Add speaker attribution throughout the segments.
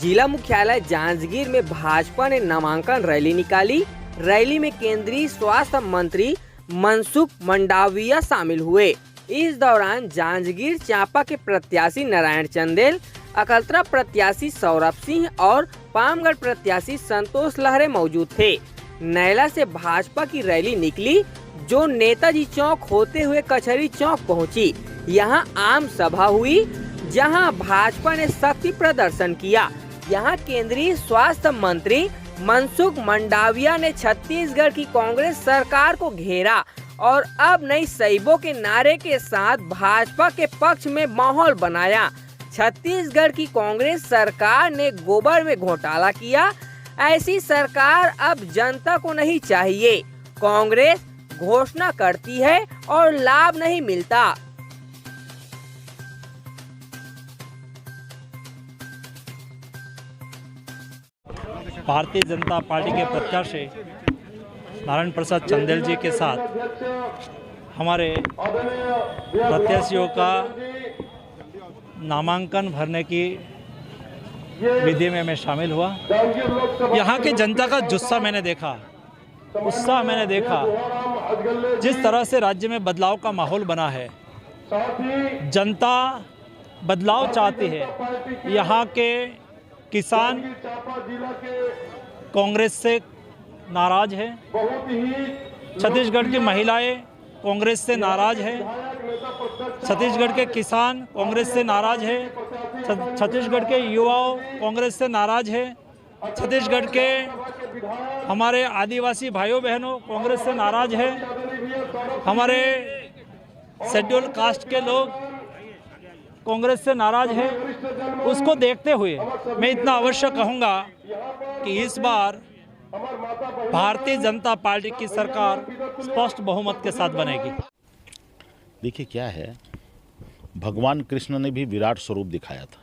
Speaker 1: जिला मुख्यालय जांजगीर में भाजपा ने नामांकन रैली निकाली। रैली में केंद्रीय स्वास्थ्य मंत्री मनसुख मंडाविया शामिल हुए। इस दौरान जांजगीर चांपा के प्रत्याशी नारायण चंदेल, अकलतरा प्रत्याशी सौरभ सिंह और पामगढ़ प्रत्याशी संतोष लहरे मौजूद थे। नैला से भाजपा की रैली निकली, जो नेताजी चौक होते हुए कचहरी चौक पहुंची। यहां आम सभा हुई, जहां भाजपा ने शक्ति प्रदर्शन किया। यहां केंद्रीय स्वास्थ्य मंत्री मनसुख मंडाविया ने छत्तीसगढ़ की कांग्रेस सरकार को घेरा और अब नई सईबों के नारे के साथ भाजपा के पक्ष में माहौल बनाया। छत्तीसगढ़ की कांग्रेस सरकार ने गोबर में घोटाला किया। ऐसी सरकार अब जनता को नहीं चाहिए। कांग्रेस घोषणा करती है और लाभ नहीं मिलता।
Speaker 2: भारतीय जनता पार्टी के प्रत्याशी नारायण प्रसाद चंदेल जी के साथ हमारे प्रत्याशियों का नामांकन भरने की विधि में मैं शामिल हुआ। यहाँ की जनता का जुस्सा मैंने देखा, उत्साह मैंने देखा। जिस तरह से राज्य में बदलाव का माहौल बना है, जनता बदलाव चाहती है। यहाँ के किसान कांग्रेस से नाराज है, छत्तीसगढ़ की महिलाएं कांग्रेस से नाराज है, छत्तीसगढ़ के किसान कांग्रेस से नाराज है, छत्तीसगढ़ के युवाओं कांग्रेस से नाराज है, छत्तीसगढ़ के हमारे आदिवासी भाइयों बहनों कांग्रेस से नाराज है, हमारे शेड्यूल कास्ट के लोग कांग्रेस से नाराज है। उसको देखते हुए मैं इतना अवश्य कहूँगा कि इस बार भारतीय जनता पार्टी की सरकार स्पष्ट बहुमत के साथ बनेगी।
Speaker 3: देखिए क्या है, भगवान कृष्ण ने भी विराट स्वरूप दिखाया था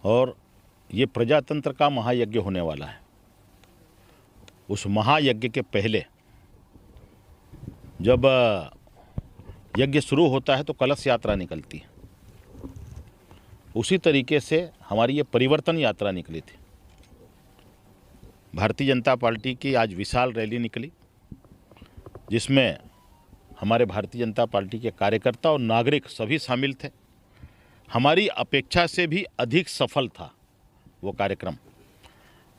Speaker 3: और ये प्रजातंत्र का महायज्ञ होने वाला है। उस महायज्ञ के पहले जब यज्ञ शुरू होता है तो कलश यात्रा निकलती है। उसी तरीके से हमारी ये परिवर्तन यात्रा निकली थी। भारतीय जनता पार्टी की आज विशाल रैली निकली, जिसमें हमारे भारतीय जनता पार्टी के कार्यकर्ता और नागरिक सभी शामिल थे। हमारी अपेक्षा से भी अधिक सफल था वो कार्यक्रम।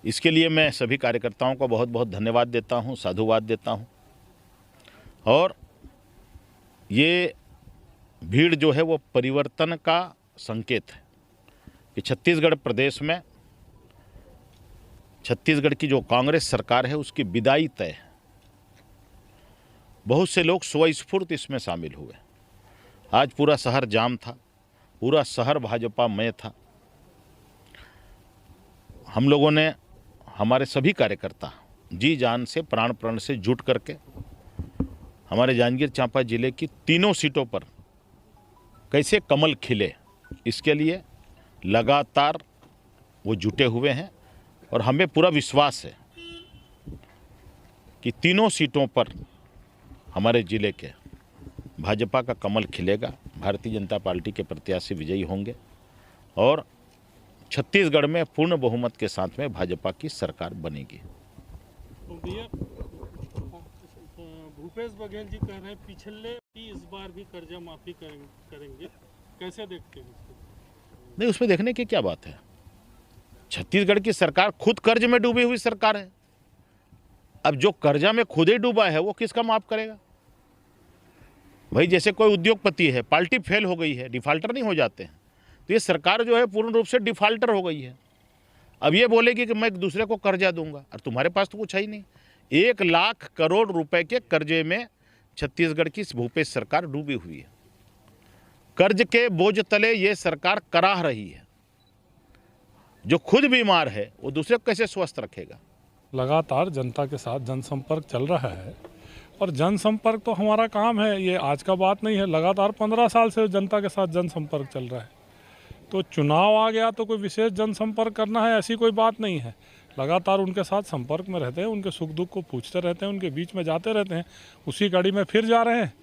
Speaker 3: इसके लिए मैं सभी कार्यकर्ताओं को बहुत बहुत धन्यवाद देता हूँ, साधुवाद देता हूँ। और ये भीड़ जो है वो परिवर्तन का संकेत है कि छत्तीसगढ़ प्रदेश में छत्तीसगढ़ की जो कांग्रेस सरकार है उसकी विदाई तय है। बहुत से लोग स्वस्फूर्त इसमें शामिल हुए। आज पूरा शहर जाम था, पूरा शहर भाजपा में था। हम लोगों ने, हमारे सभी कार्यकर्ता जी जान से, प्राण प्रण से जुट करके हमारे जांजगीर चांपा जिले की तीनों सीटों पर कैसे कमल खिले, इसके लिए लगातार वो जुटे हुए हैं। और हमें पूरा विश्वास है कि तीनों सीटों पर हमारे ज़िले के भाजपा का कमल खिलेगा, भारतीय जनता पार्टी के प्रत्याशी विजयी होंगे और छत्तीसगढ़ में पूर्ण बहुमत के साथ में भाजपा की सरकार बनेगी।
Speaker 4: भूपेश बघेल जी कह रहे हैं पिछले इस बार भी कर्जा माफी करेंगे, कैसे देखते हैं?
Speaker 3: नहीं, उसमें देखने की क्या बात है। छत्तीसगढ़ की सरकार खुद कर्ज में डूबी हुई सरकार है। अब जो कर्जा में खुद ही डूबा है वो किसका माफ करेगा? भाई जैसे कोई उद्योगपति है, पार्टी फेल हो गई है, डिफाल्टर नहीं हो जाते हैं, तो ये सरकार जो है पूर्ण रूप से डिफाल्टर हो गई है। अब ये बोलेगी कि मैं दूसरे को कर्जा दूंगा, और तुम्हारे पास तो कुछ है ही नहीं। 1 लाख करोड़ रुपए के कर्जे में छत्तीसगढ़ की भूपेश सरकार डूबी हुई है। कर्ज के बोझ तले ये सरकार कराह रही है। जो खुद बीमार है वो दूसरे को कैसे स्वस्थ रखेगा?
Speaker 4: लगातार जनता के साथ जनसंपर्क चल रहा है और जनसंपर्क तो हमारा काम है, ये आज का बात नहीं है। लगातार 15 साल से जनता के साथ जनसंपर्क चल रहा है। तो चुनाव आ गया तो कोई विशेष जनसंपर्क करना है, ऐसी कोई बात नहीं है। लगातार उनके साथ संपर्क में रहते हैं, उनके सुख दुख को पूछते रहते हैं, उनके बीच में जाते रहते हैं। उसी गाड़ी में फिर जा रहे हैं।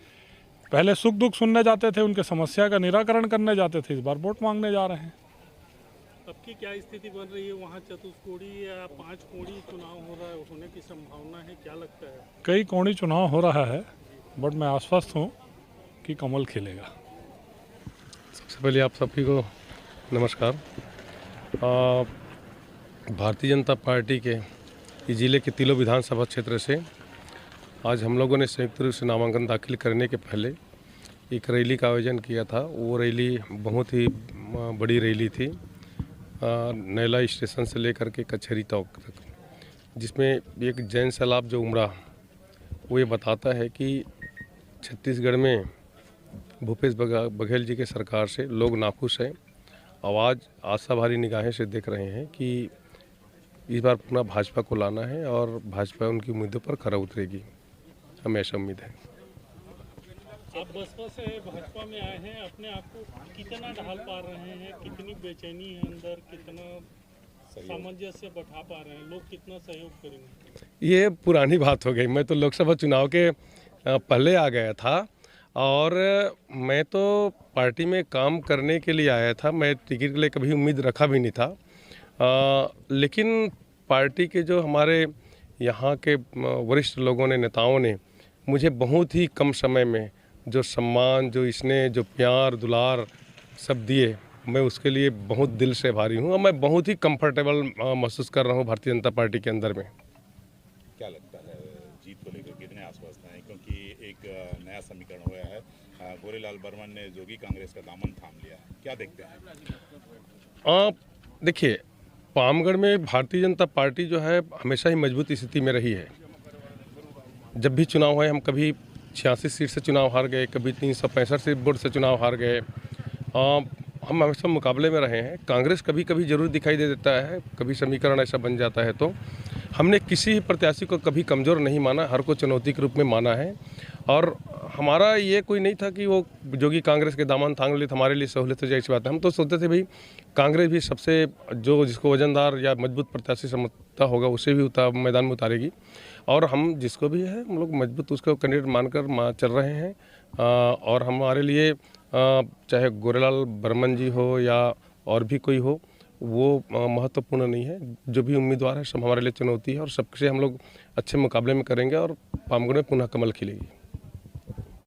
Speaker 4: पहले सुख दुख सुनने जाते थे, उनके समस्या का निराकरण करने जाते थे, इस बार वोट मांगने जा रहे हैं। अब की क्या स्थिति बन रही है वहाँ? चतुष्कोणी या 5 कोणी चुनाव हो रहा है, होने की संभावना है, क्या लगता है? कई कोणी चुनाव हो रहा है, बट मैं आश्वस्त हूँ कि कमल खिलेगा।
Speaker 5: सबसे पहले आप सभी को नमस्कार। भारतीय जनता पार्टी के इस जिले के तिलो विधानसभा क्षेत्र से आज हम लोगों ने संयुक्त रूप से नामांकन दाखिल करने के पहले एक रैली का आयोजन किया था। वो रैली बहुत ही बड़ी रैली थी, नैला स्टेशन से लेकर के कचहरी तक, जिसमें एक जैन सैलाब जो उमड़ा वो ये बताता है कि छत्तीसगढ़ में भूपेश बघेल जी के सरकार से लोग नाखुश हैं। आवाज़ आशा भरी निगाहें से देख रहे हैं कि इस बार पुनः भाजपा को लाना है और भाजपा उनकी उम्मीदों पर खरा उतरेगी, हमें ऐसा उम्मीद है।
Speaker 4: आप बसपा से भाजपा में आए हैं, अपने आप को कितना ढाल पा रहे हैं, कितनी बेचैनी है अंदर, कितना सामंजस्य बैठा पा रहे हैं, लोग कितना सहयोग करेंगे?
Speaker 5: ये पुरानी बात हो गई। मैं तो लोकसभा चुनाव के पहले आ गया था और मैं तो पार्टी में काम करने के लिए आया था। मैं टिकट के लिए कभी उम्मीद रखा भी नहीं था, लेकिन पार्टी के जो हमारे यहाँ के वरिष्ठ लोगों ने, नेताओं ने मुझे बहुत ही कम समय में जो सम्मान, जो इसने जो प्यार दुलार सब दिए, मैं उसके लिए बहुत दिल से आभारी हूँ और मैं बहुत ही कंफर्टेबल महसूस कर रहा हूँ भारतीय जनता पार्टी के अंदर में।
Speaker 3: क्या लगता है जीत को लेकर कितने आश्वस्त हैं? क्योंकि एक नया समीकरण हुआ है, गोरेलाल बर्मन ने जोगी कांग्रेस का दामन थाम लिया है, क्या देखते हैं?
Speaker 5: देखिए, पामगढ़ में भारतीय जनता पार्टी जो है हमेशा ही मजबूत स्थिति में रही है। जब भी चुनाव हुए, हम कभी 86 सीट से चुनाव हार गए, कभी 365 सीट वोट से चुनाव हार गए। हम हमेशा मुकाबले में रहे हैं। कांग्रेस कभी कभी जरूर दिखाई दे देता है, कभी समीकरण ऐसा बन जाता है, तो हमने किसी प्रत्याशी को कभी कमज़ोर नहीं माना, हर को चुनौती के रूप में माना है। और हमारा ये कोई नहीं था कि वो जोगी कांग्रेस के दामन थाम ले, हमारे लिए सहूलियत हो जाए, ऐसी बात है। हम तो सोचते थे भाई कांग्रेस भी सबसे जो जिसको वजनदार या मजबूत प्रत्याशी समझता होगा उसे भी मैदान में उतारेगी, और हम जिसको भी है हम लोग मजबूत उसको कैंडिडेट मानकर चल रहे हैं। और हमारे लिए चाहे गोरेलाल बर्मन जी हो या और भी कोई हो, वो महत्वपूर्ण नहीं है। जो भी उम्मीदवार है सब हमारे लिए चुनौती है और सबसे हम लोग अच्छे मुकाबले में करेंगे और पामगढ़ में पुनः कमल खिलेगी।